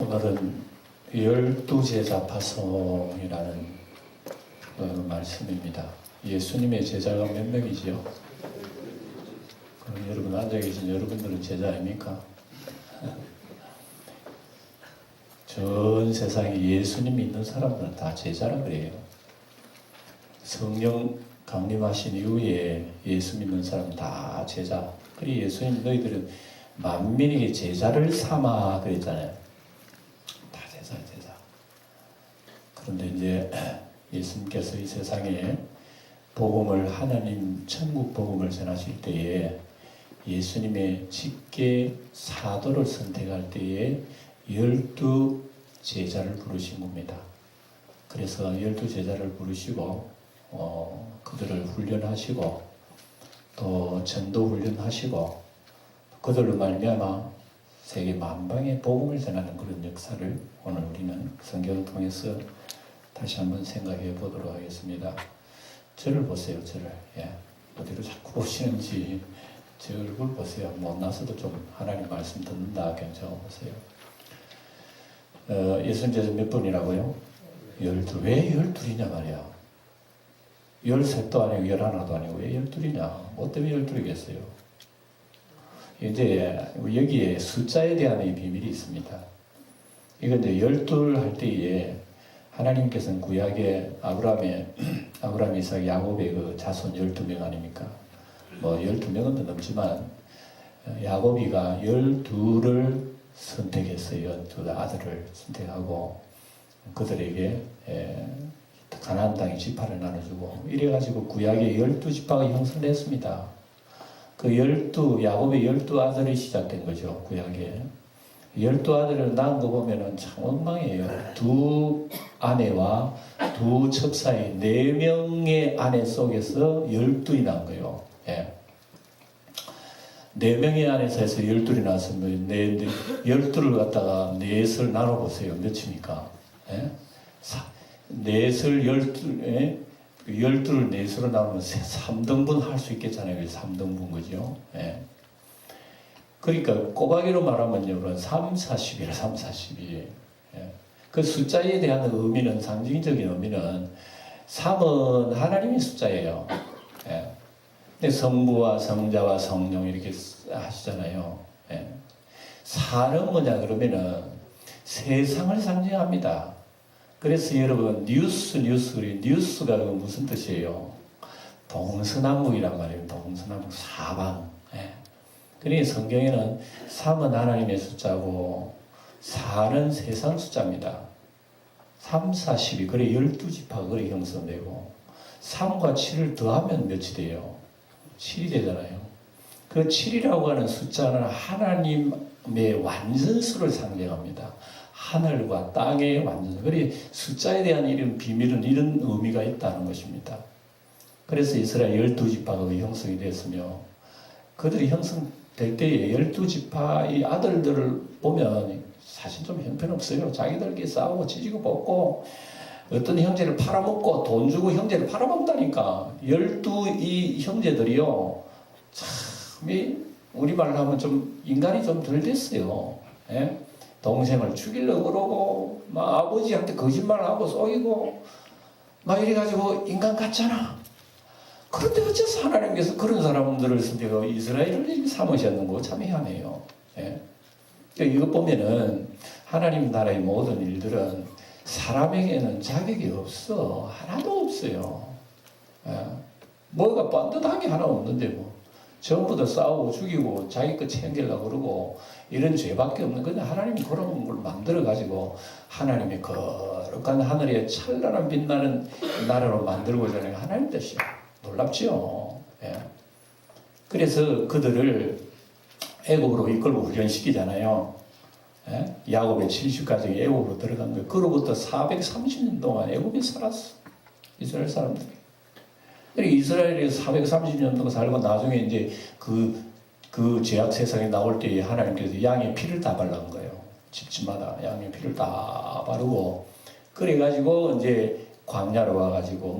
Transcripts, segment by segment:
오늘은 열두 제자 파송이라는 말씀입니다. 예수님의 제자가 몇 명이지요? 그럼 여러분 앉아 계신 여러분들은 제자 아닙니까? 전 세상에 예수님 믿는 사람들은 다 제자라 그래요. 성령 강림하신 이후에 예수 믿는 사람 다 제자. 그리고 예수님 너희들은 만민에게 제자를 삼아 그랬잖아요. 다 제자. 그런데 이제 예수님께서 이 세상에 복음을 하나님 천국 복음을 전하실 때에 예수님의 직계 사도를 선택할 때에 12 제자를 부르신 겁니다. 그래서 12 제자를 부르시고 그들을 훈련하시고 또 전도 훈련하시고 그들로 말미암아 세계 만방에 복음을 전하는 그런 역사를 오늘 우리는 성경을 통해서 다시 한번 생각해 보도록 하겠습니다. 저를 보세요. 저를. 어디로 자꾸 보시는지 제 얼굴 보세요. 못나서도 좀 하나님 말씀 듣는다 괜찮아 보세요. 예수님 제자 몇 분이라고요? 12. 왜 12이냐 말이야. 13도 아니고 11도 아니고 왜 12이냐. 뭐 때문에 12이겠어요. 이제 여기에 숫자에 대한 비밀이 있습니다. 이건 이제 12 할 때에 하나님께서는 구약에 아브라함, 이삭, 야곱의 그 자손 12명 아닙니까? 뭐 12명은 더 넘지만 야곱이가 12를 선택했어요. 두 아들을 선택하고 그들에게 가나안 땅의 지파를 나눠주고 이래가지고 구약의 12지파가 형성됐습니다. 그 야곱의 12아들이 시작된 거죠. 구약에 12아들을 낳은 거 보면은 참 엉망이에요. 두 아내와 두 첩사의 4명의 아내 속에서 12이 난 거예요. 4명의 아내에서 12이 나왔으면 12를 갖다가 4을 나눠보세요. 몇입니까? 넷을 12를 4수로 나누면 3등분 할 수 있겠잖아요. 3등분 거죠. 그러니까 꼬박이로 말하면요. 3, 40이라 3, 40이. 그 숫자에 대한 의미는 상징적인 의미는 3은 하나님의 숫자예요. 근데 성부와 성자와 성령 이렇게 하시잖아요. 4는 뭐냐 그러면은 세상을 상징합니다. 그래서 여러분 뉴스가 무슨 뜻이에요? 동서남북이란 말이에요. 동서남북 사방. 그러니까 성경에는 3은 하나님의 숫자고 4는 세상 숫자입니다. 3, 4, 12 그래 12지파가 그래 형성되고 3과 7을 더하면 몇이 돼요? 7이 되잖아요. 그 7이라고 하는 숫자는 하나님의 완전수를 상징합니다. 하늘과 땅의 완전수. 그래 숫자에 대한 이런 비밀은 이런 의미가 있다는 것입니다. 그래서 이스라엘 12지파가 형성이 됐으며 그들이 형성될 때에 12지파의 아들들을 보면 사실 좀 형편없어요. 자기들끼리 싸우고 지지고 볶고 어떤 형제를 팔아먹고 돈 주고 형제를 팔아먹다니까. 12이 형제들이요. 참 우리말로 하면 좀 인간이 좀 덜 됐어요. 동생을 죽이려고 그러고 막 아버지한테 거짓말하고 속이고 막 이래가지고 인간 같잖아. 그런데 어째서 하나님께서 그런 사람들을 선택하고 이스라엘을 삼으셨는고 참 희한해요. 이것 보면은 하나님 나라의 모든 일들은 사람에게는 자격이 없어. 하나도 없어요. 뭐가 반듯한 게 하나 없는데 뭐. 전부 다 싸우고 죽이고 자기 것 챙기려고 그러고 이런 죄밖에 없는. 근데 하나님이 그런 걸 만들어가지고 하나님의 거룩한 하늘에 찬란한 빛나는 나라로 만들고자 하는 하나님 뜻이야. 놀랍죠. 그래서 그들을 애굽으로 이끌고 훈련시키잖아요. 야곱의 70가족이 애굽으로 들어간 거예요. 그로부터 430년 동안 애굽에 살았어. 이스라엘 사람들이. 그리고 이스라엘이 430년 동안 살고 나중에 이제 그 죄악 세상에 나올 때에 하나님께서 양의 피를 다 발라온 거예요. 집집마다 양의 피를 다 바르고 그래가지고 이제 광야로 와가지고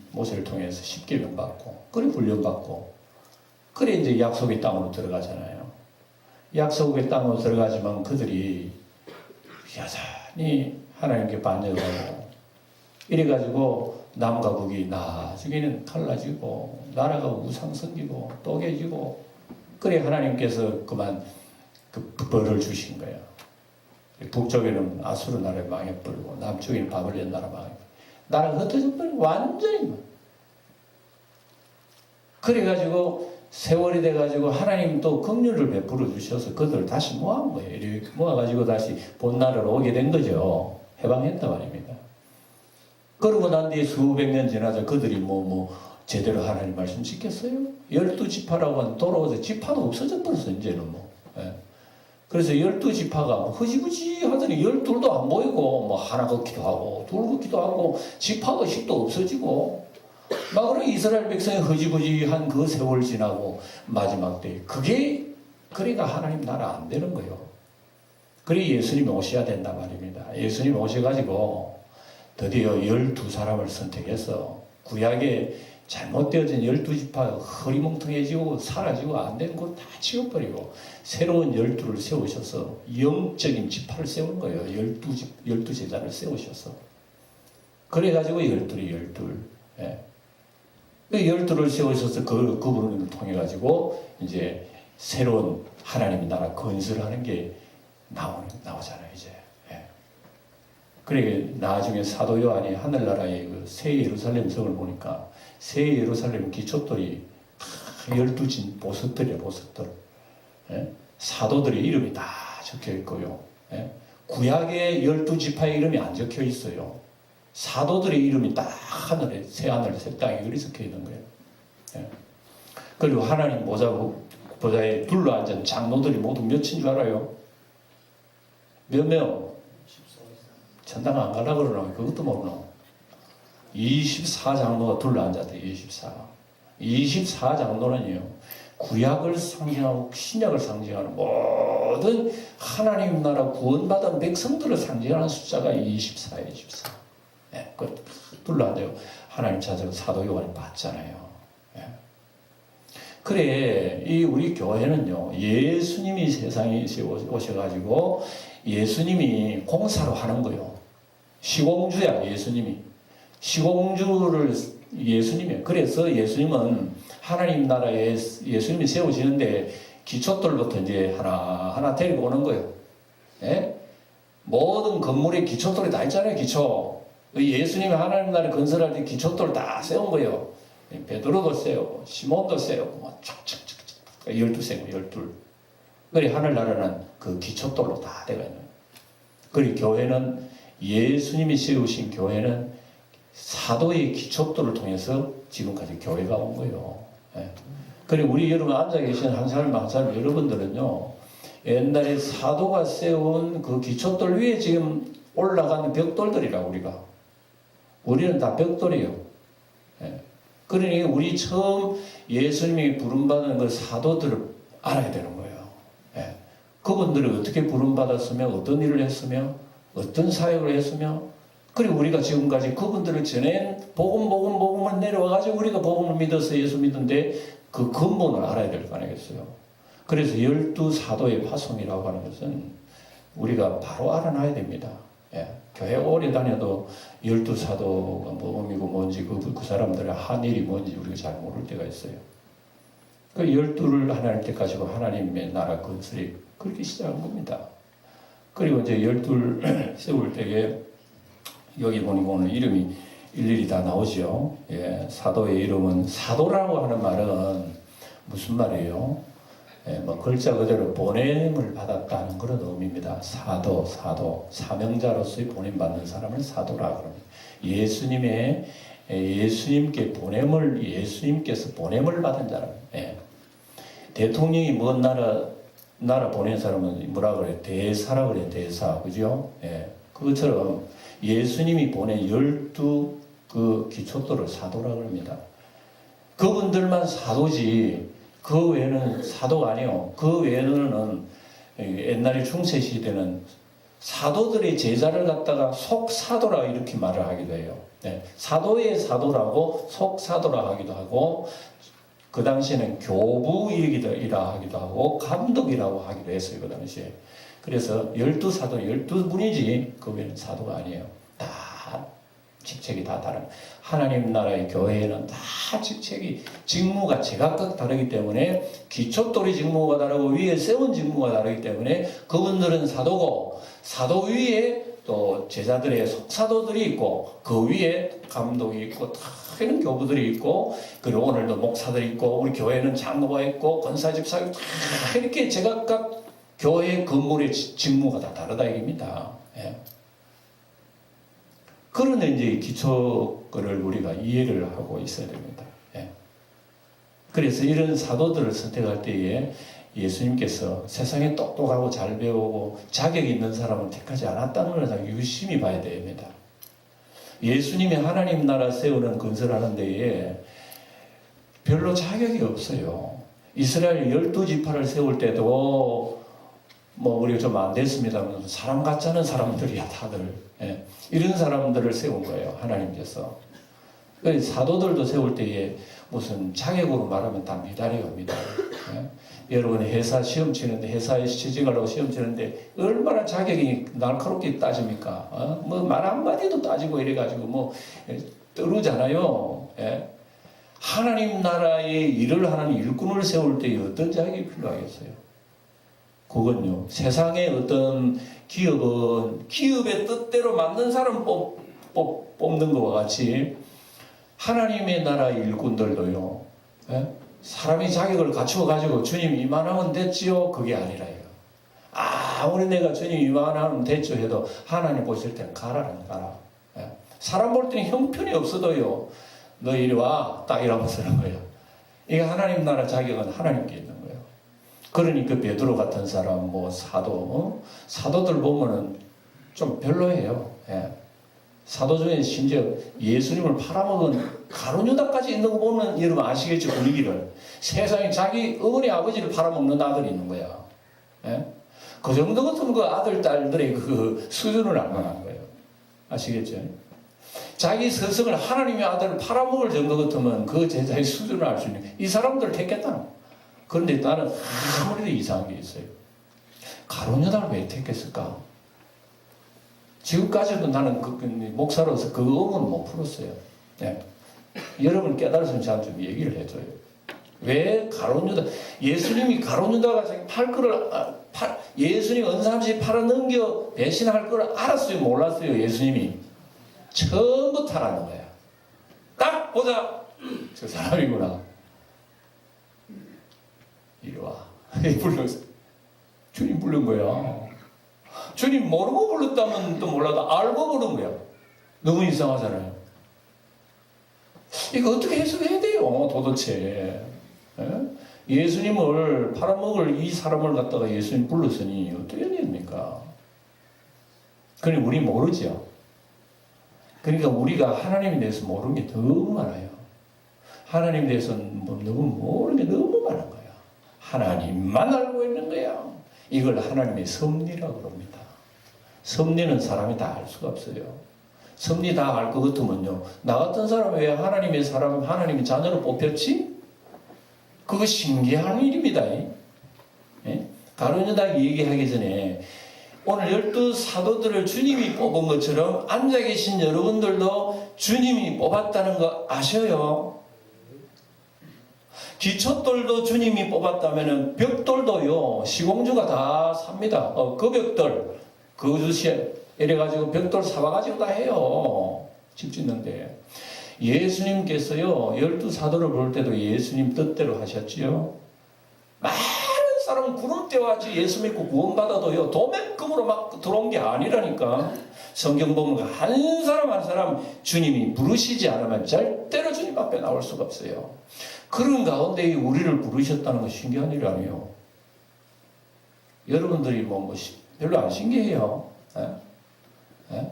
모세를 통해서 십계명 받고 그래 훈련받고 그래 이제 약속의 땅으로 들어가잖아요. 약속의 땅으로 들어가지만 그들이 여전히 하나님께 반역하고 이래가지고 남과 북이 나중에는 갈라지고 나라가 우상 섬기고 또개지고 그래 하나님께서 그만 그 벌을 주신 거야. 북쪽에는 아수르 나라에 망해버리고 남쪽에는 바벨론 나라 망해버리고 나라가 흩어져버리고 완전히 그래가지고 세월이 돼가지고 하나님 또 긍휼을 베풀어 주셔서 그들을 다시 모아온 거예요. 이렇게 모아가지고 다시 본 나라로 오게 된 거죠. 해방했단 말입니다. 그러고 난 뒤에 수백 년 지나서 그들이 제대로 하나님 말씀 지켰어요? 12지파라고 하는 돌아와서 지파도 없어져 버렸어, 이제는 예. 그래서 12지파가 흐지부지 하더니 12도 안 보이고, 하나 걷기도 하고, 둘 걷기도 하고, 지파 의식도 없어지고, 막 그런 이스라엘 백성이 흐지부지한 그 세월 지나고, 마지막 때, 그러니까 하나님 나라 안 되는 거예요. 그래 예수님이 오셔야 된단 말입니다. 예수님이 오셔가지고, 드디어 12사람을 선택해서, 구약에 잘못되어진 12지파 허리멍텅해지고 사라지고 안 되는 거 다 치워버리고 새로운 12를 세우셔서 영적인 지파를 세운 거예요. 12제자를 세우셔서. 그래가지고 12이 12. 예. 그 12를 세우셔서 그분을 통해가지고 이제 새로운 하나님의 나라 건설하는 게 나오잖아요, 이제. 예. 그래 나중에 사도 요한이 하늘나라의 그 새 예루살렘 성을 보니까 새 예루살렘 기초돌이 12진 보석들이에요, 보석들. 예? 사도들의 이름이 다 적혀 있고요. 예? 구약의 12지파의 이름이 안 적혀 있어요. 사도들의 이름이 딱 하늘에, 새 하늘, 새 땅에 그리 적혀 있는 거예요. 예? 그리고 하나님 보좌에 둘러앉은 장로들이 모두 몇인 줄 알아요? 몇 명? 천당 안 가려고 그러나 그것도 모르나? 24장로가 둘러앉았대. 24장로는요 구약을 상징하고 신약을 상징하는 모든 하나님 나라 구원받은 백성들을 상징하는 숫자가 24예요. 24. 예, 그 둘러앉아요. 하나님 자녀 사도 요한이 봤잖아요. 예. 그래 이 우리 교회는요 예수님이 세상에 오셔가지고 예수님이 공사로 하는 거예요. 시공주야 예수님이. 시공주를 예수님이에요. 그래서 예수님은 하나님 나라에 예수님이 세우시는데 기초돌부터 이제 하나하나 데리고 오는 거예요. 예? 모든 건물에 기초돌이 다 있잖아요, 기초. 예수님이 하나님 나라 건설할 때 기초돌 다 세운 거예요. 베드로도 세우고, 시몬도 세우고, 촥촥촥 12세고, 12. 그래, 하늘나라는 그 기초돌로 다 되어 있는 거예요. 그리고 교회는 예수님이 세우신 교회는 사도의 기초도를 통해서 지금까지 교회가 온 거예요. 예. 그리고 우리 여러분 앉아 계신 한 사람 여러분들은요, 옛날에 사도가 세운 그 기초돌 위에 지금 올라가는 벽돌들이라 우리는 다 벽돌이에요. 예. 그러니 우리 처음 예수님이 부름받은 그 사도들을 알아야 되는 거예요. 예. 그분들이 어떻게 부름받았으며 어떤 일을 했으며 어떤 사역을 했으며 그리고 우리가 지금까지 그분들을 전해 복음을 내려와가지고 우리가 복음을 믿어서 예수 믿는데 그 근본을 알아야 될 거 아니겠어요. 그래서 12사도의 파송이라고 하는 것은 우리가 바로 알아놔야 됩니다. 예. 교회 오래 다녀도 12사도가 뭐이고 뭔지 그 사람들의 한일이 뭔지 우리가 잘 모를 때가 있어요. 그 12를 하나님 때 가지고 하나님의 나라 건설이 그렇게 시작한 겁니다. 그리고 이제 12를 세울 때에 여기 보니까 오늘 이름이 일일이 다 나오죠. 예, 사도의 이름은 사도라고 하는 말은 무슨 말이에요? 예, 글자 그대로 보냄을 받았다는 그런 의미입니다. 사도, 사명자로서의 보냄받는 사람을 사도라 그럽니다. 예수님께서 보냄을 받은 사람. 예. 대통령이 먼 나라 보낸 사람은 뭐라 그래? 대사라 그래, 대사. 그죠? 예. 그것처럼 예수님이 보낸 12 그 기초도를 사도라 그럽니다. 그분들만 사도지, 그 외에는 사도가 아니요. 그 외에는 옛날에 중세시대는 사도들의 제자를 갖다가 속사도라 이렇게 말을 하기도 해요. 네. 사도의 사도라고 속사도라 하기도 하고, 그 당시에는 교부이라 하기도 하고 감독이라고 하기도 했어요. 그 당시에. 그래서 12사도 12분이지 그 외에는 사도가 아니에요. 다 직책이 다 다른, 하나님 나라의 교회에는 다 직무가 제각각 다르기 때문에 기초돌이 직무가 다르고 위에 세운 직무가 다르기 때문에 그분들은 사도고, 사도 위에 또 제자들의 사도들이 있고 그 위에 감독이 있고 다 이런 교부들이 있고, 그리고 오늘도 목사들이 있고 우리 교회는 장로가 있고 권사 집사 다 이렇게 제각각 교회 건물의 직무가 다 다르다 얘기입니다. 예. 그런데 이제 기초 거를 우리가 이해를 하고 있어야 됩니다. 예. 그래서 이런 사도들을 선택할 때에 예수님께서 세상에 똑똑하고 잘 배우고 자격이 있는 사람을 택하지 않았다는 걸 유심히 봐야 됩니다. 예수님이 하나님 나라 세우는 건설하는 데에 별로 자격이 없어요. 이스라엘 12지파를 세울 때도 뭐 우리가 좀 안 됐습니다만 사람 같지 않은 사람들이야 다들. 예. 이런 사람들을 세운 거예요 하나님께서. 사도들도 세울 때에 무슨 자격으로 말하면 다 미달이에요, 미달. 예. 여러분 회사 시험 치는데, 회사에 취직하려고 시험 치는데 얼마나 자격이 날카롭게 따집니까? 뭐 말 한마디도 따지고 이래가지고 뭐 떠르잖아요. 예. 하나님 나라의 일을 하는 일꾼을 세울 때 어떤 자격이 필요하겠어요? 그건요, 세상의 어떤 기업은 기업의 뜻대로 맞는 사람 뽑는 것과 같이 하나님의 나라 일꾼들도요, 예? 사람이 자격을 갖추어 가지고 주님 이만하면 됐지요, 그게 아니라요. 아무리 내가 주님 이만하면 됐죠 해도 하나님 보실 때는 가라는 가라. 예? 사람 볼 때는 형편이 없어도요, 너 이리 와 딱 이러면서 하는 거예요. 이게 하나님 나라 자격은 하나님께 있는 거예요. 그러니까 베드로 같은 사람, 뭐 사도, 사도들 보면은 좀 별로예요. 예. 사도 중에 심지어 예수님을 팔아먹은 가룟유다까지 있는 거 보면 여러분 아시겠죠, 분위기를. 세상에 자기 어머니 아버지를 팔아먹는 아들이 있는 거야. 예? 그 정도 같은 그 아들 딸들의 그 수준을 알만한 거예요. 아시겠죠? 자기 스승을, 하나님의 아들을 팔아먹을 정도 같으면 그 제자의 수준을 알 수 있는, 이 사람들을 택했다는 거예요. 그런데 나는 아무래도 이상한 게 있어요. 가룟유다를 왜 택했을까? 지금까지도 나는 목사로서 그 의문을 못 풀었어요. 네. 여러분 깨달으면 저한테 좀 얘기를 해줘요. 왜 가룟유다? 예수님이 가룟유다가 팔 거를, 예수님 은삼시 팔아넘겨 배신할 걸 알았어요? 몰랐어요? 예수님이 처음부터 하라는 거야. 딱 보자, 저 사람이구나. 이리 와. 불렀어. 주님 부른 거야. 주님 모르고 불렀다면 또 몰라도 알고 부른 거야. 너무 이상하잖아요. 이거 어떻게 해석해야 돼요, 도대체? 예? 예수님을 팔아먹을 이 사람을 갖다가 예수님 불렀으니 어떻게 해야 됩니까? 그러니 우리 모르죠. 그러니까 우리가 하나님에 대해서 모르는 게 너무 많아요. 하나님에 대해서는 너무 모르는 게 너무 많은 거야. 하나님만 알고 있는 거야. 이걸 하나님의 섭리라고 그럽니다. 섭리는 사람이 다 알 수가 없어요. 섭리 다 알 것 같으면요, 나 같은 사람이 왜 하나님의 사람, 하나님의 자녀로 뽑혔지? 그거 신기한 일입니다. 예? 가룟유다 얘기하기 전에 오늘 12사도들을 주님이 뽑은 것처럼 앉아 계신 여러분들도 주님이 뽑았다는 거 아셔요? 기초돌도 주님이 뽑았다면 벽돌도요, 시공주가 다 삽니다. 그 벽돌, 그 주시에 이래가지고 벽돌 사와가지고 다 해요. 집 짓는데. 예수님께서요, 12사도를 볼 때도 예수님 뜻대로 하셨지요. 많은 사람은 구름 떼와지 예수 믿고 구원받아도요, 도매금으로 막 들어온 게 아니라니까. 성경 보면 한 사람 한 사람 주님이 부르시지 않으면 절대로 주님 앞에 나올 수가 없어요. 그런 가운데 우리를 부르셨다는 건 신기한 일 아니에요. 여러분들이 별로 안 신기해요. 예? 예?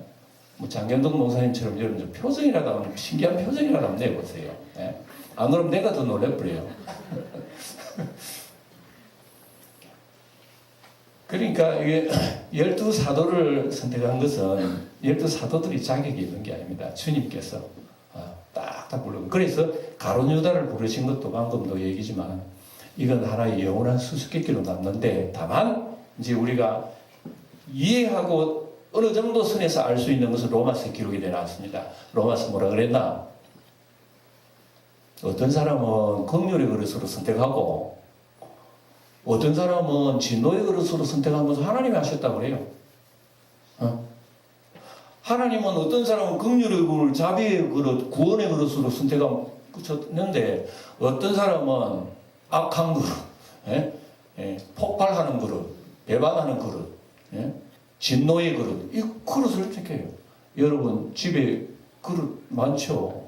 뭐 장경동 목사님처럼 여러분들 표정이라도 하면, 신기한 표정이라도 한번 내보세요. 예? 안 그러면 내가 더 놀래버려요. 그러니까 이게 12사도를 선택한 것은 12사도들이 자격이 있는 게 아닙니다. 주님께서 딱딱 부르고, 그래서 가룟유다를 부르신 것도 방금도 얘기지만 이건 하나의 영원한 수수께끼로 남는데, 다만 이제 우리가 이해하고 어느 정도 선에서 알 수 있는 것은 로마서에 기록이 되어 놨습니다. 로마서 뭐라 그랬나? 어떤 사람은 긍휼의 그릇으로 선택하고 어떤 사람은 진노의 그릇으로 선택하면서 하나님이 하셨다고 그래요. 하나님은 어떤 사람은 긍휼의 그릇, 자비의 그릇, 구원의 그릇으로 선택했는데 어떤 사람은 악한 그릇, 폭발하는 그릇, 배반하는 그릇, 진노의 그릇, 이 그릇을 선택해요. 여러분 집에 그릇 많죠.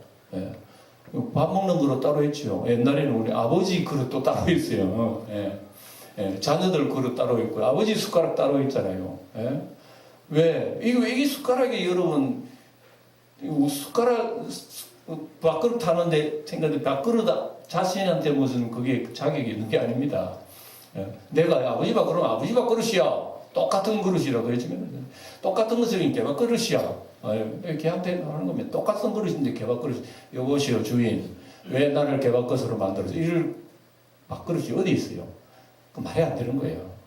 밥 먹는 그릇 따로 있죠. 옛날에는 우리 아버지 그릇도 따로 있어요. 자녀들 그릇 따로 있고 아버지 숟가락 따로 있잖아요. 왜? 이게 숟가락이 여러분 숟가락 밥그릇 하는데 생각해 밥그릇 자신한테 무슨 그게 자격이 있는 게 아닙니다. 내가 아버지 밥 그러면 아버지 밥 그릇이야. 똑같은 그릇이라고 그랬지만 똑같은 것을 개밥그릇이야. 걔한테 하는 거면 똑같은 그릇인데 개밥그릇. 여보시오 주인, 왜 나를 개밥그릇으로 만들어서 이를 밥그릇이 어디 있어요? 그 말이 안 되는 거예요.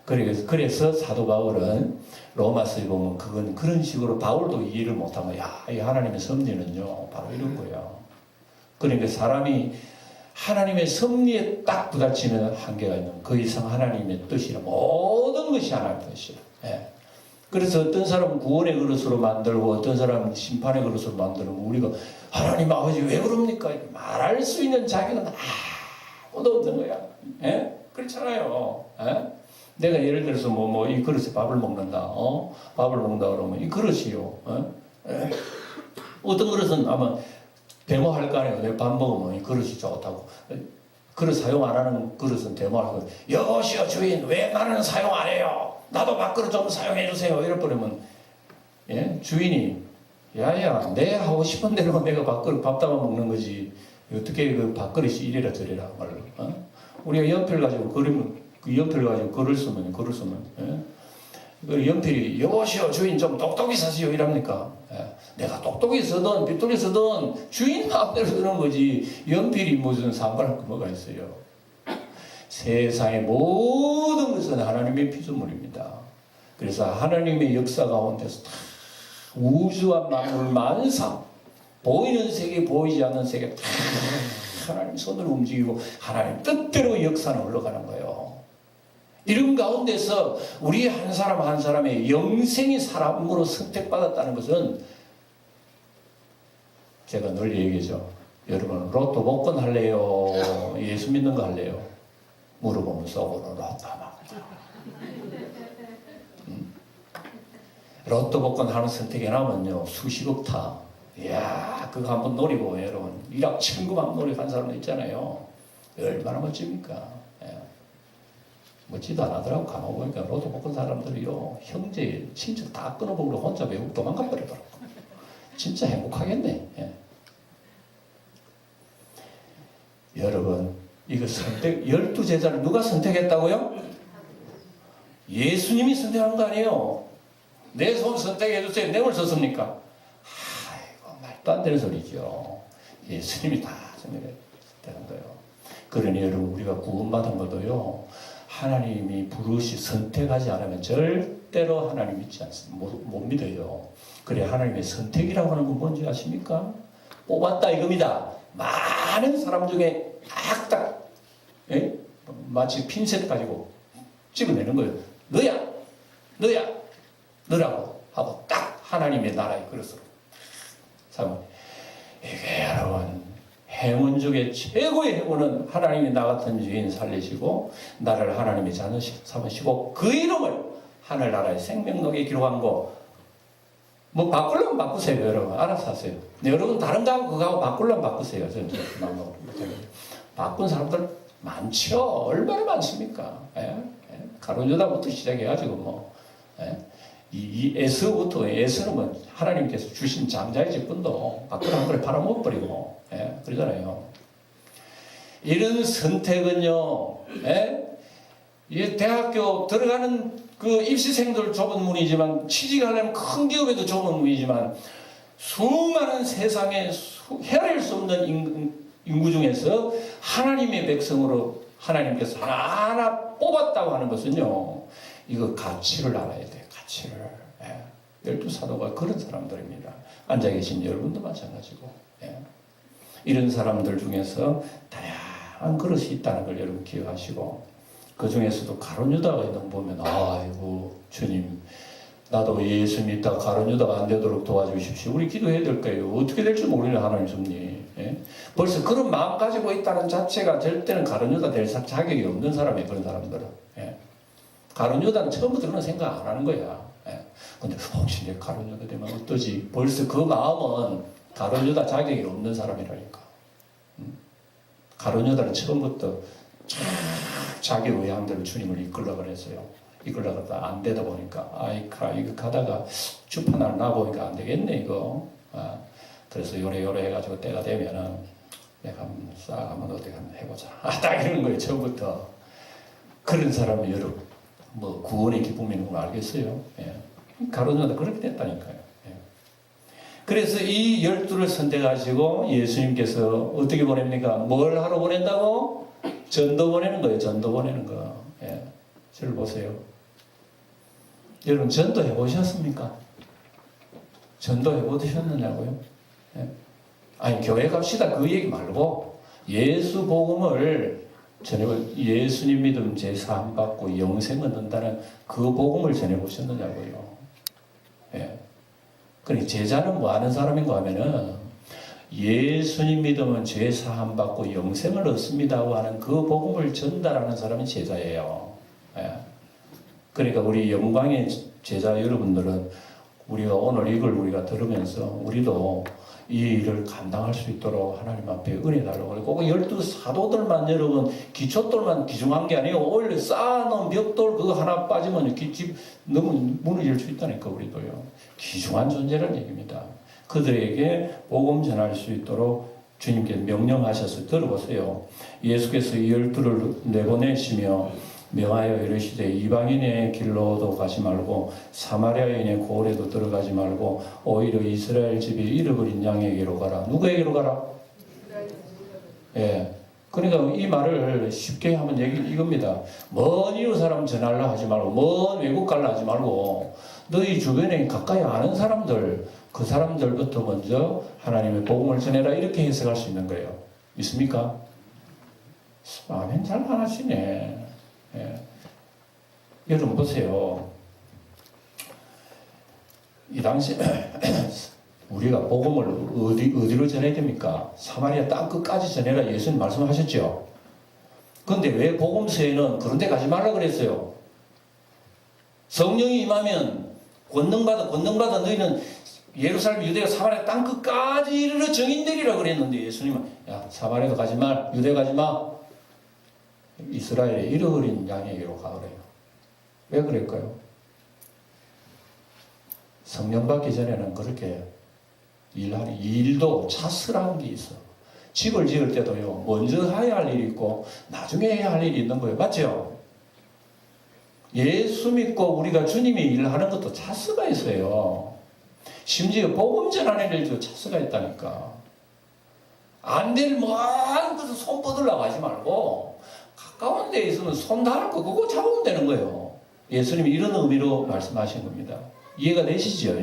그래서 사도 바울은 로마서에 보면 그건 그런 식으로 바울도 이해를 못하면 이 하나님의 섭리는요 바로 이런 거예요. 그러니까 사람이 하나님의 섭리에 딱 부딪히는 한계가 있는 그 이상 하나님의 뜻이라 모든 것이 하나님의 뜻이라. 그래서 어떤 사람은 구원의 그릇으로 만들고 어떤 사람은 심판의 그릇으로 만들고 우리가 하나님 아버지 왜 그럽니까? 말할 수 있는 자격은 아무도 없는 거야. 그렇잖아요. 내가 예를 들어서 이 그릇에 밥을 먹는다. 밥을 먹는다 그러면 이 그릇이요. 어떤 그릇은 아마 데모할 거 아니에요. 내가 밥 먹으면 이 그릇이 좋다고. 그릇 사용 안 하는 그릇은 데모하고 여보시오 주인 왜 나는 사용 안 해요? 나도 밥그릇 좀 사용해 주세요. 이럴 뻔하면 주인이 야야 내 하고 싶은 대로 내가 밥 담아 먹는 거지 어떻게 그 밥그릇이 이래라 저래라 말로. 우리가 연필 가지고 그리면 그 연필 가지고 글을 쓰면 그 연필이 여보시오 주인 좀 똑똑히 사시오 이랍니까? 내가 똑똑히 쓰든 빗돌이 쓰든 주인 마음대로 쓰는 거지 연필이 무슨 상관할 거 뭐가 있어요. 세상의 모든 것은 하나님의 피조물입니다. 그래서 하나님의 역사 가운데서 다 우주와 만물 만상 보이는 세계 보이지 않는 세계 다 하나님 손으로 움직이고 하나님 뜻대로 역사는 흘러가는 거예요. 이런 가운데서 우리 한 사람 한 사람의 영생이 사람으로 선택받았다는 것은 제가 늘 얘기하죠. 여러분 로또 복권 할래요? 예수 믿는 거 할래요? 물어보면 속으로 로또 막. 로또 복권 하는 선택에 나면요 수십억 타. 이야 그거 한번 노리고 여러분 일확천금한 노력한 사람도 있잖아요. 얼마나 멋집니까? 멋지도 안 하더라고. 가만 보니까 로또 복권 사람들이요 형제 친척 다 끊어보고 혼자 외국 도망가 버리더라고. 진짜 행복하겠네. 여러분 이거 선택 12제자를 누가 선택했다고요? 예수님이 선택한 거 아니에요. 내 손 선택해 주세요. 내뭘 썼습니까? 아이고 말도 안 되는 소리죠. 예수님이 다 선택한 거예요. 그러니 여러분 우리가 구원받은 것도요 하나님이 부르시 선택하지 않으면 절대로 하나님 믿지 않습니다. 못 믿어요. 그래 하나님의 선택이라고 하는 건 뭔지 아십니까? 뽑았다 이겁니다. 많은 사람 중에 딱딱 마치 핀셋 가지고 찍어내는 거예요. 너라고 하고 딱 하나님의 나라의 그릇으로 이게 여러분 행운 중에 최고의 행운은 하나님이 나 같은 주인 살리시고 나를 하나님의 자녀 삼으시고 그 이름을 하늘나라의 생명록에 기록한 거 뭐 바꾸려면 바꾸세요. 여러분 알아서 하세요. 여러분 다른 거하고 그거하고 바꾸려면 바꾸세요. 바꾼 사람들 많죠. 얼마나 많습니까? 가론유다부터 시작해가지고 이 에서부터 에서는 뭐 하나님께서 주신 장자의 직분도 밖으로 한 번에 팔아먹어버리고 그러잖아요. 이런 선택은요 이 대학교 들어가는 그 입시생들 좁은 문이지만 취직하려면 큰 기업에도 좁은 문이지만 수많은 세상에 헤아릴 수 없는 인구 중에서 하나님의 백성으로 하나님께서 하나하나 뽑았다고 하는 것은요 이거 가치를 알아야 돼요. 자치를. 열두 사도가 그런 사람들입니다. 앉아 계신 여러분도 마찬가지고. 이런 사람들 중에서 다양한 그릇이 있다는 걸 여러분 기억하시고, 그 중에서도 가룟 유다가 있는 거 보면 아이고 주님, 나도 예수 믿다 가룟 유다가 안 되도록 도와주십시오. 우리 기도해야 될 거예요. 어떻게 될지 모르는 하나님 섭리. 벌써 그런 마음 가지고 있다는 자체가 될 때는 가룟 유다 될 자격이 없는 사람이에요. 그런 사람들은. 가룟 유다는 처음부터 그런 생각 안 하는 거야. 근데 혹시 내 가룟 유다 되면 어떠지? 벌써 그 마음은 가룟 유다 자격이 없는 사람이라니까. 가룟 유다는 처음부터 자기 의향대로 주님을 이끌려고 그랬어요. 이끌려고 하다 안 되다 보니까 이거 가다가 주판 하나 놔보니까 안 되겠네 이거. 그래서 요래 해가지고 때가 되면은 내가 한번 어디 한번 해보자. 딱 이러는 거예요. 처음부터. 그런 사람은 여러분 뭐 구원의 기쁨이 있는 걸 알겠어요. 가룟 유다 그렇게 됐다니까요. 그래서 이 12를 선택하시고 예수님께서 어떻게 보냅니까? 뭘 하러 보낸다고? 전도 보내는 거예요. 전도 보내는 거. 저를 보세요. 여러분 전도 해보셨습니까? 전도 해보셨느냐고요? 아니 교회 갑시다 그 얘기 말고 예수 복음을 예수님 믿음 제사함 받고 영생 얻는다는 그 복음을 전해보셨느냐고요. 그러니 제자는 뭐 하는 사람인가 하면은 예수님 믿으면 죄 사함 받고 영생을 얻습니다고 하는 그 복음을 전달하는 사람이 제자예요. 그러니까 우리 영광의 제자 여러분들은 우리가 오늘 이걸 우리가 들으면서 우리도 이 일을 감당할 수 있도록 하나님 앞에 은혜 달라고 그러고 꼭 12사도들만 여러분 기초돌만 기중한 게 아니에요. 오히려 쌓아놓은 벽돌 그거 하나 빠지면 집 너무 무너질 수 있다니까 우리도요. 귀중한 존재라는 얘기입니다. 그들에게 복음 전할 수 있도록 주님께 명령하셔서 들어보세요. 예수께서 이 12를 내보내시며 명하여 이르시되 이방인의 길로도 가지 말고 사마리아인의 고을에도 들어가지 말고 오히려 이스라엘 집이 잃어버린 양에게로 가라. 누구에게로 가라? 그러니까 이 말을 쉽게 하면 이겁니다. 먼 이웃 사람 전하려 하지 말고 먼 외국 갈라 하지 말고 너희 주변에 가까이 아는 사람들 그 사람들부터 먼저 하나님의 복음을 전해라 이렇게 해석할 수 있는 거예요. 믿습니까? 아멘 잘 안 하시네. 여러분 보세요. 이 당시 우리가 복음을 어디로 전해야 됩니까? 사마리아 땅 끝까지 전해라 예수님 말씀하셨죠. 그런데 왜 복음서에는 그런 데 가지 말라 그랬어요? 성령이 임하면 권능받아 너희는 예루살렘 유대가 사마리아 땅 끝까지 이르러 정인되리라 그랬는데 예수님은 야 사마리아도 가지 마 유대 가지 마 이스라엘의 잃어버린 양에게로 가그래요. 왜 그럴까요? 성령 받기 전에는 그렇게 일도 차스라운 게 있어. 집을 지을 때도요 먼저 해야 할 일이 있고 나중에 해야 할 일이 있는 거예요. 맞죠? 예수 믿고 우리가 주님의 일을 하는 것도 차스가 있어요. 심지어 복음 전하는 일도 차스가 있다니까. 안 될 먼 곳에 손 뻗으려고 하지 말고 가까운 데에 있으면 손 닿을 거 그거 잡으면 되는 거예요. 예수님이 이런 의미로 말씀하신 겁니다. 이해가 되시죠?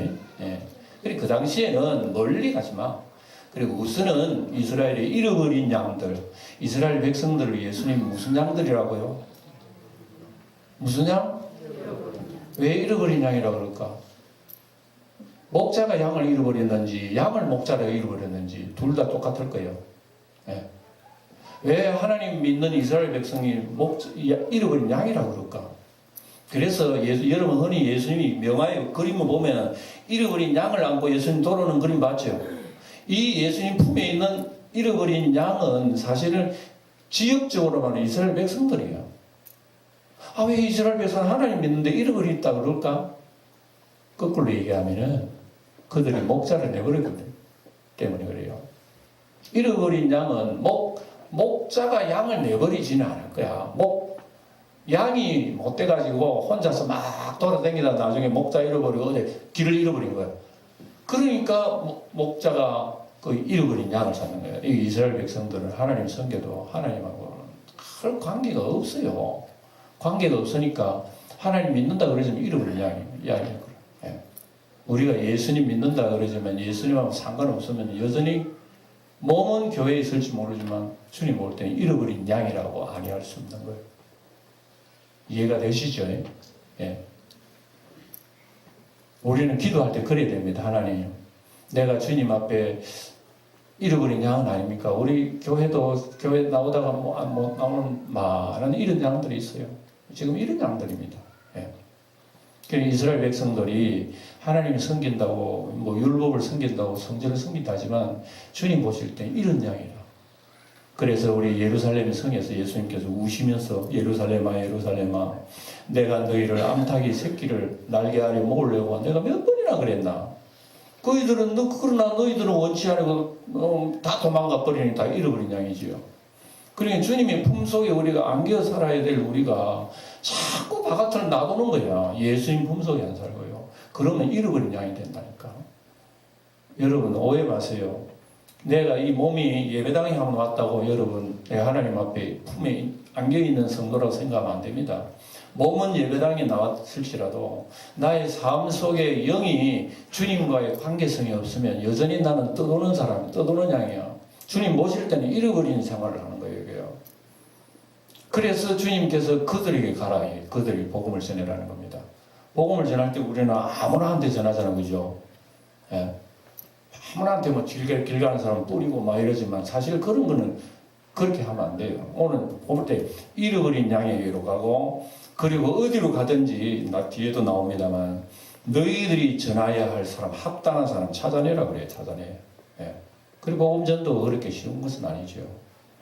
그리고 그 당시에는 멀리 가지 마. 그리고 우선은 이스라엘의 잃어버린 양들, 이스라엘 백성들을 예수님이 무슨 양들이라고요? 무슨 양? 왜 잃어버린 양이라고 그럴까? 목자가 양을 잃어버렸는지 양을 목자가 잃어버렸는지 둘 다 똑같을 거예요. 왜 하나님 믿는 이스라엘 백성이 잃어버린 양이라고 그럴까? 그래서 여러분 흔히 예수님이 명하여 그림을 보면 잃어버린 양을 안고 예수님 돌아오는 그림 봤죠? 이 예수님 품에 있는 잃어버린 양은 사실은 지역적으로 말하면 이스라엘 백성들이에요. 왜 이스라엘 백성은 하나님 믿는데 잃어버렸다 그럴까? 거꾸로 얘기하면은 그들이 목자를 내버렸거든 때문에 그래요. 잃어버린 양은 목자가 양을 내버리지는 않을 거야. 양이 못 돼가지고 혼자서 막 돌아다니다 나중에 목자 잃어버리고 어제 길을 잃어버린 거야. 그러니까 목자가 그 잃어버린 양을 찾는 거야. 이 이스라엘 백성들은 하나님 섬겨도 하나님하고는 별 관계가 없어요. 관계가 없으니까 하나님 믿는다 그러지만 잃어버린 이야기예요. 예. 우리가 예수님 믿는다 그러지만 예수님하고 상관없으면 여전히 몸은 교회에 있을지 모르지만 주님 올 때는 잃어버린 양이라고 아니할 수 없는 거예요. 이해가 되시죠? 예. 우리는 기도할 때 그래야 됩니다. 하나님, 내가 주님 앞에 잃어버린 양은 아닙니까? 우리 교회도 교회 나오다가 못 나오는 많은 이런 양들이 있어요. 지금 이런 양들입니다. 예. 그러니까 이스라엘 백성들이 하나님을 섬긴다고 뭐 율법을 섬긴다고 성전을 섬긴다 하지만 주님 보실 때 이런 양이라. 그래서 우리 예루살렘 성에서 예수님께서 우시면서 예루살렘아 예루살렘아 내가 너희를 암탉이 새끼를 날개 아래 먹으려고 내가 몇 번이나 그랬나. 그러나 너희들은 원치 않고 다 도망가 버리니 다 잃어버린 양이지요. 그러니까 주님의 품속에 우리가 안겨 살아야 될 우리가 자꾸 바깥으로 놔두는 거야. 예수님 품속에 안 살고요. 그러면 잃어버린 양이 된다니까. 여러분 오해 마세요. 내가 이 몸이 예배당에 한번 왔다고 여러분 내가 하나님 앞에 품에 안겨있는 성도라고 생각하면 안 됩니다. 몸은 예배당에 나왔을지라도 나의 삶 속에 영이 주님과의 관계성이 없으면 여전히 나는 떠도는 사람, 떠도는 양이야. 주님 모실 때는 잃어버린 생활을 하는 거예요. 이게요. 그래서 주님께서 그들에게 가라. 그들이 복음을 전해라는 겁니다. 복음을 전할 때 우리는 아무나한테 전하잖아요. 그죠? 예. 아무나한테 뭐 길 가는 사람 뿌리고 막 이러지만 사실 그런 거는 그렇게 하면 안 돼요. 오늘 볼 때 잃어버린 양에게로 가고 그리고 어디로 가든지 뒤에도 나옵니다만 너희들이 전하여야 할 사람 합당한 사람 찾아내라 그래요. 찾아내. 예. 그리고 복음전도 그렇게 쉬운 것은 아니죠.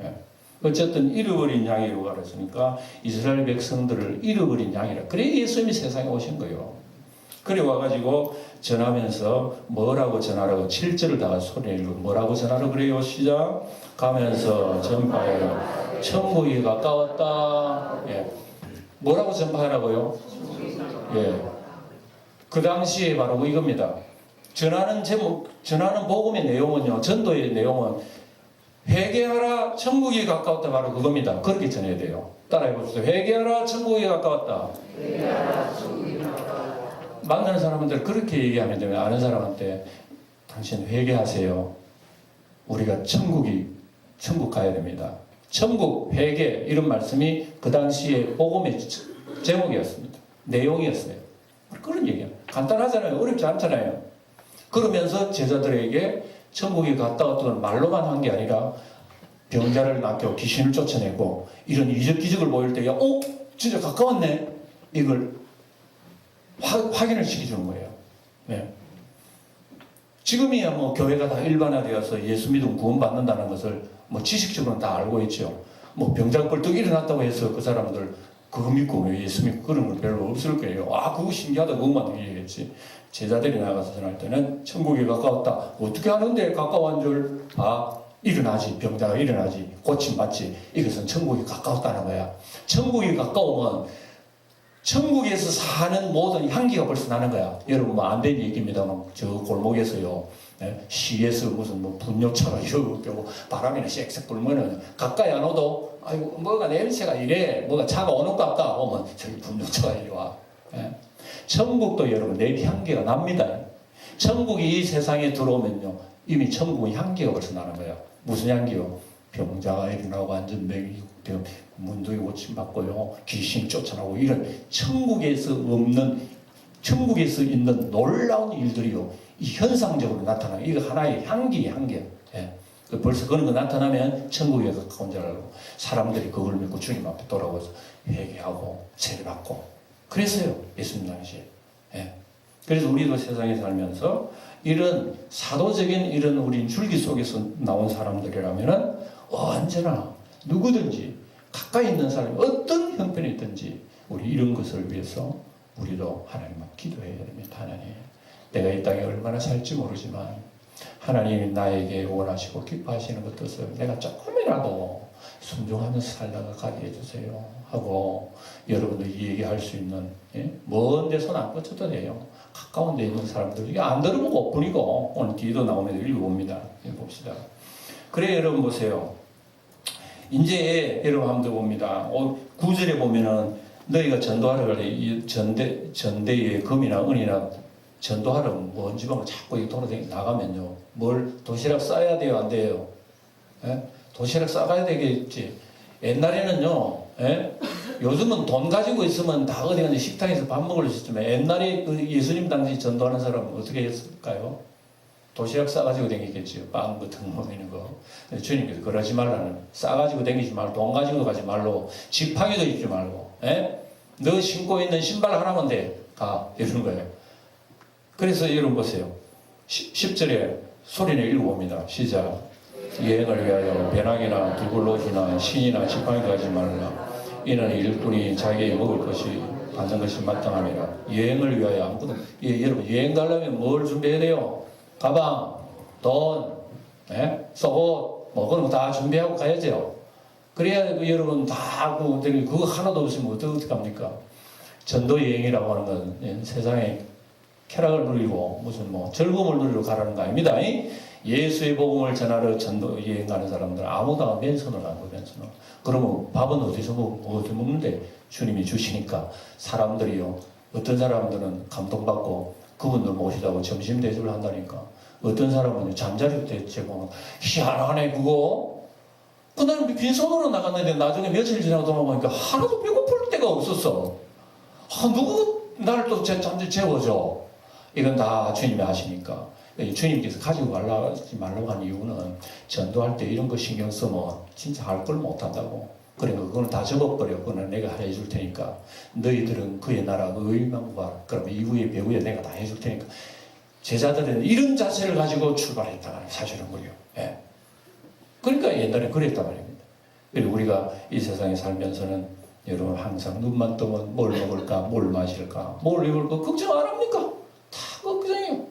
예. 어쨌든 잃어버린 양이라고 가르치니까 이스라엘 백성들을 잃어버린 양이라. 그래 예수님이 세상에 오신 거예요. 그래 와가지고 전하면서 뭐라고 전하라고 7절을 다 소리내고 뭐라고 전하라고 그래요. 시작. 가면서 전파해라. 천국이 가까웠다. 예. 뭐라고 전파하라고요? 예. 그 당시에 바로 이겁니다. 전하는 제목, 전하는 복음의 내용은요, 전도의 내용은 회개하라, 천국이 가까웠다. 바로 그겁니다. 그렇게 전해야 돼요. 따라해 봅시다. 회개하라, 천국이 가까웠다. 회개하라, 천국이 가까웠다. 만나는 사람들 그렇게 얘기하면 되면 아는 사람한테 당신 회개하세요. 우리가 천국 가야 됩니다. 천국, 회개 이런 말씀이 그 당시에 복음의 제목이었습니다. 내용이었어요. 그런 얘기예요. 간단하잖아요. 어렵지 않잖아요. 그러면서 제자들에게 천국에 갔다 왔던 말로만 한 게 아니라 병자를 낫고 귀신을 쫓아내고 이런 이적기적을 보일 때 진짜 가까웠네. 이걸 확인을 시켜주는 거예요. 네. 지금이야 뭐 교회가 다 일반화되어서 예수 믿으면 구원받는다는 것을 뭐 지식적으로는 다 알고 있죠. 뭐 병자가 벌떡 일어났다고 해서 그 사람들 그거 믿고 예수 믿고 그런 건 별로 없을 거예요. 그거 신기하다 그것만 얘기했지. 제자들이 나가서 전할 때는 천국이 가까웠다. 어떻게 하는데 가까운 줄? 일어나지. 병자가 일어나지. 고침받지. 이것은 천국이 가까웠다는 거야. 천국이 가까우면 천국에서 사는 모든 향기가 벌써 나는 거야. 여러분 뭐 안 된 얘기입니다만 저 골목에서요. 시에서 무슨 뭐 분뇨차가 이렇게 바람이나 쌕쌕 불면은 가까이 안 오도 아이고 뭐가 냄새가 이래 뭐가 차가 오는 것 같다 오면 저기 분뇨차가 이리 와. 천국도 여러분 내 향기가 납니다. 천국이 이 세상에 들어오면요 이미 천국의 향기가 벌써 나는 거야. 무슨 향기요? 병자가 일어나고 안전병이 문둥이 고침받고요 귀신 쫓아나고 이런 천국에서 있는 놀라운 일들이요 이 현상적으로 나타나요. 이거 하나의 향기예요. 예. 벌써 그런 거 나타나면 천국에 가까운 줄 알고 사람들이 그걸 믿고 주님 앞에 돌아와서 회개하고 세례받고 그랬어요. 예수님 당시에. 예. 그래서 우리도 세상에 살면서 이런 사도적인 이런 우리 줄기 속에서 나온 사람들이라면은 언제나 누구든지 가까이 있는 사람이 어떤 형편이 있든지 우리 이런 것을 위해서 우리도 하나님 앞 기도해야 됩니다. 하나님 내가 이 땅에 얼마나 살지 모르지만 하나님이 나에게 원하시고 기뻐하시는 것 뜻을 내가 조금이라도 순종하면서 살다가 가게 해주세요 하고 여러분들이 얘기할 수 있는 먼 데서는 안 뻗쳐도 돼요. 가까운 데 있는 사람들 이게 안 들으면 것뿐이고 오늘 뒤에도 나오면 읽어봅니다. 봅시다. 그래 여러분 보세요. 이제 여러분 한번 봅니다. 9절에 보면은 너희가 전도하러 갈래 이 전대에 금이나 은이나 전도하러 먼 지방을 자꾸 이 돌아다니 나가면요, 뭘 도시락 싸야 돼요, 안 돼요? 예? 도시락 싸가야 되겠지. 옛날에는요, 예? 요즘은 돈 가지고 있으면 다 어디 가서 식당에서 밥 먹을 수 있지만 옛날에 그 예수님 당시 전도하는 사람은 어떻게 했을까요? 도시락 싸가지고 다니겠지요. 빵 같은 거 먹는 거. 주님께서 그러지 말라는, 싸가지고 다니지 말고 돈 가지고 가지 말고 지팡이도 입지 말고, 예? 너 신고 있는 신발 하나만 돼. 가. 이러는 거예요. 그래서 여러분 보세요. 10절에 소리를 읽어봅니다. 시작. 여행을 위하여 배낭이나 두글롯이나 신이나 지팡이도 가지 말라. 이는 일꾼이 자기의 먹을 것이 받는 것이 마땅함이라. 여행을 위하여 아무것도, 여러분 여행 가려면 뭘 준비해야 돼요? 가방, 돈, 속옷, 뭐 그런 거 다 준비하고 가야죠. 그래야 여러분 다 하고 그거 하나도 없으면 어떻게 합니까? 전도 여행이라고 하는 건 세상에 쾌락을 누리고 무슨 뭐 즐거움을 누리러 가라는 거 아닙니다. 예수의 복음을 전하러 전도 여행 가는 사람들은 아무나 맨손으로 가는 거예요. 맨손으로. 그러면 밥은 어디서 먹는데? 주님이 주시니까. 사람들이요, 어떤 사람들은 감동받고 그분들 모시자고 점심 대접을 한다니까. 어떤 사람은 잠자리 대접하고 희한하네 그거. 그날은 빈손으로 나갔는데 나중에 며칠 지나고 돌아보니까 하나도 배고플 데가 없었어. 누구 나를 또 잠들 재워줘. 이건 다 주님이 하시니까. 주님께서 가지고 가지 말라고 한 이유는 전도할 때 이런 거 신경 쓰면 진짜 할 걸 못한다고. 그러니까 그거는 다 접어버려. 그거는 내가 해줄 테니까. 너희들은 그의 나라 의만 구하라. 그러면 이후에 배후에 내가 다 해줄 테니까. 제자들은 이런 자세를 가지고 출발했다는 사실은 거예요. 예. 그러니까 옛날에 그랬단 말입니다. 그리고 우리가 이 세상에 살면서는 여러분 항상 눈만 뜨면 뭘 먹을까, 뭘 마실까, 뭘 입을까 걱정 안 합니까? 다 걱정해요.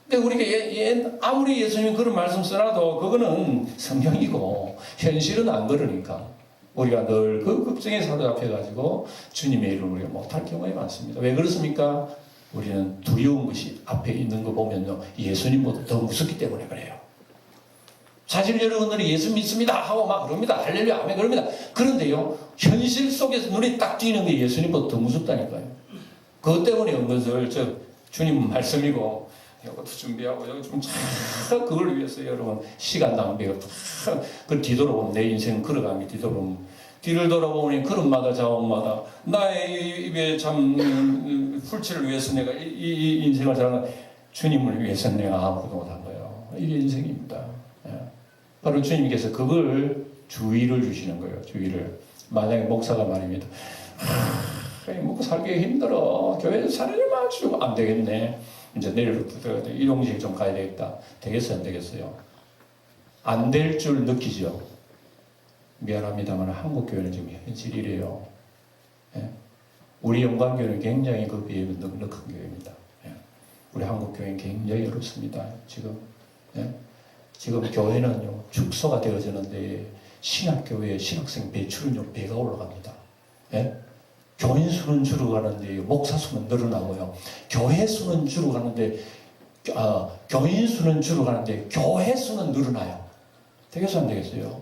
근데 우리가 아무리 예수님이 그런 말씀 써놔도 그거는 성경이고 현실은 안 그러니까 우리가 늘 그 걱정에 사로잡혀가지고 주님의 일을 우리가 못할 경우가 많습니다. 왜 그렇습니까? 우리는 두려운 것이 앞에 있는 거 보면요, 예수님보다 더 무섭기 때문에 그래요. 사실 여러분들이 예수 믿습니다 하고 막 그럽니다. 할렐루야 아멘 그럽니다. 그런데요, 현실 속에서 눈에 딱 띄는 게 예수님보다 더 무섭다니까요. 그것 때문에 온 것을 주님 말씀이고 이것도 준비하고 여기 좀 그걸 위해서 여러분 시간 낭비하고 그 뒤돌아보면 내 인생 걸어가는 게 뒤돌아보면 뒤를 돌아보니 걸음마다 자원마다 나의 입에 참 풀칠을 위해서 내가 이 인생을 살아가 주님을 위해서 내가 아무것도 못한 거예요. 이게 인생입니다. 바로 주님께서 그걸 주의를 주시는 거예요. 주의를. 만약에 목사가 말입니다. 먹고 살기 힘들어. 교회에서 사례를 맞추고 안 되겠네. 이제 내일부터 일용직 좀 가야 되겠다. 되겠어요? 안 되겠어요? 안 될 줄 느끼죠? 미안합니다만 한국교회는 지금 현실이래요. 예? 우리 영광교회는 굉장히 그 비해 넉넉한 교회입니다. 예? 우리 한국교회는 굉장히 어렵습니다. 지금. 예? 지금 교회는요, 축소가 되어지는데 신학교회 신학생 배출은요, 배가 올라갑니다. 예? 교인 수는 줄어가는데 목사 수는 늘어나고요. 교회 수는 줄어가는데 교인 수는 줄어가는데 교회 수는 늘어나요. 되겠어 안 되겠어요?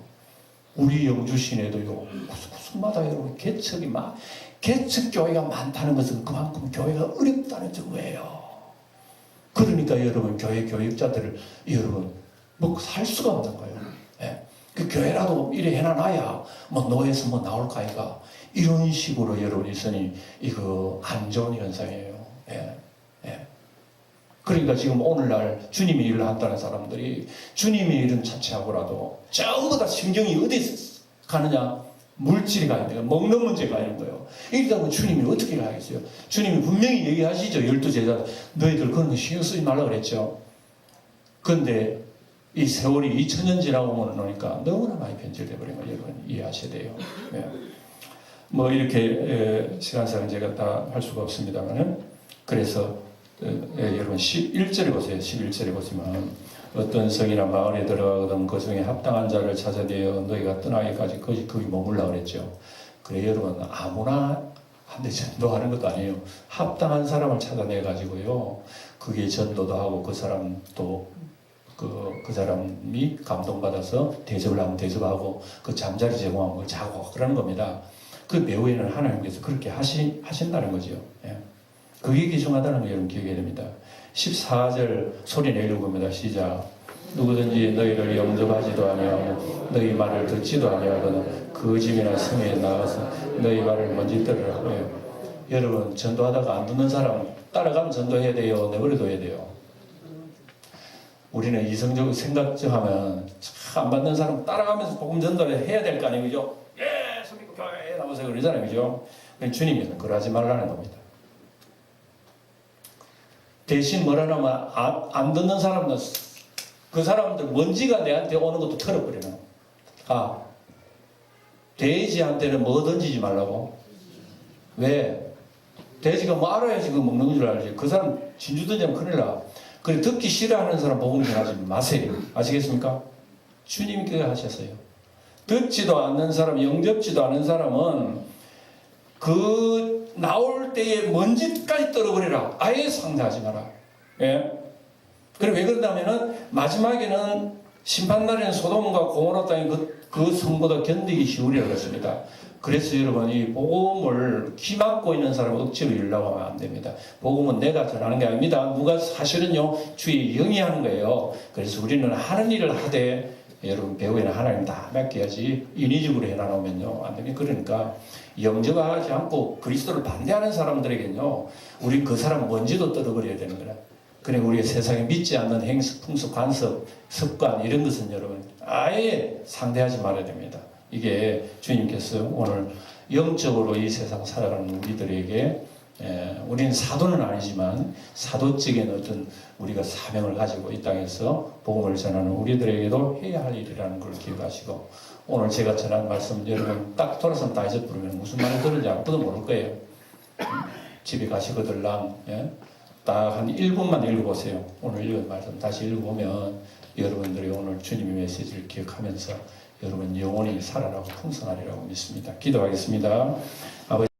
우리 영주 시내도요, 구석구석마다 여러분 개척 교회가 많다는 것은 그만큼 교회가 어렵다는 증거예요. 그러니까 여러분 교회 교육자들을 여러분 먹고 살 수가 없는 거예요. 예. 그 교회라도 이래 해놔야 뭐 노예에서 뭐 나올까 이가 이런 식으로 여러분 있으니 이거 안 좋은 현상이에요. 예. 예. 그러니까 지금 오늘날 주님의 일을 한다는 사람들이 주님의 일은 자체하고라도 전부 다 신경이 어디 가느냐? 물질이 가는 거예요. 먹는 문제가 있는 거예요. 이러다 주님이 어떻게 하겠어요? 주님이 분명히 얘기하시죠. 12제자 너희들 그런 거 신경 쓰지 말라 그랬죠. 그런데 이 세월이 2000년 지나고 나니까 너무나 많이 변질되어 버린 걸 여러분 이해하셔야 돼요. 네. 뭐 이렇게 시간상은 제가 다 할 수가 없습니다만 그래서 여러분 11절에 보세요. 11절에 보시면 어떤 성이나 마을에 들어가거든 그 중에 합당한 자를 찾아내어 너희가 떠나기까지 거기 머물라 그랬죠. 그래 여러분 아무나 한데 전도하는 것도 아니에요. 합당한 사람을 찾아내 가지고요. 그게 전도도 하고 그 사람도 그 사람이 감동받아서 대접을 하면 대접하고 그 잠자리 제공하면 자고 그러는 겁니다. 그 배후에는 하나님께서 그렇게 하신다는 거죠. 예. 그게 귀중하다는 거 여러분 기억해야 됩니다. 14절 소리 내려고 봅니다. 시작. 누구든지 너희를 영접하지도 아니하고 너희 말을 듣지도 아니하거나 그 집이나 성에 나가서 너희 말을 먼저 들으라. 여러분 전도하다가 안 듣는 사람 따라가면 전도해야 돼요? 내버려둬야 돼요? 우리는 이성적으로 생각하면 안 받는 사람 따라가면서 복음 전도를 해야 될 거 아니에요? 그죠? 예! 수미고 교회에 나와서 그러잖아요. 그죠? 주님께서는 그러지 말라는 겁니다. 대신 뭐라냐면 안 듣는 사람은 그 사람들 먼지가 내한테 오는 것도 털어버리는. 돼지한테는 뭐 던지지 말라고. 왜? 돼지가 뭐 알아야지 그 먹는 줄 알지. 그 사람 진주 던지면 큰일 나. 그래 듣기 싫어하는 사람 복음 전하지 마세요. 아시겠습니까? 주님께 하셨어요. 듣지도 않는 사람, 영접지도 않는 사람은 그 나올 때에 먼지까지 떨어버리라. 아예 상대하지 마라. 예? 그래 왜 그런다면은 마지막에는 심판날에는 소돔과 고모라 땅이 그 성보다 견디기 쉬우리라고 했습니다. 그래서 여러분 이 복음을 귀 막고 있는 사람을 억지로 이르려고 하면 안 됩니다. 복음은 내가 전하는 게 아닙니다. 누가 사실은요 주의 영이 하는 거예요. 그래서 우리는 하는 일을 하되 여러분 배우에는 하나님 다 맡겨야지 인위적으로 해놔놓으면요 안 됩니다. 그러니까 영접하지 않고 그리스도를 반대하는 사람들에게는요 우리 그 사람 먼지도 떨어버려야 되는 거라. 그러니까 우리가 세상에 믿지 않는 행습, 풍습, 관습, 습관 이런 것은 여러분 아예 상대하지 말아야 됩니다. 이게 주님께서 오늘 영적으로 이 세상 살아가는 우리들에게 우리는 사도는 아니지만 사도적인 어떤 우리가 사명을 가지고 이 땅에서 복음을 전하는 우리들에게도 해야 할 일이라는 걸 기억하시고 오늘 제가 전한 말씀 여러분 딱 돌아서 다 잊어버리면 무슨 말을 들은지 아무도 모를 거예요. 집에 가시거들랑 딱 한 1분만 읽어보세요. 오늘 읽은 말씀 다시 읽어보면 여러분들이 오늘 주님의 메시지를 기억하면서 여러분 영혼이 살아나고 풍성하리라고 믿습니다. 기도하겠습니다. 아버지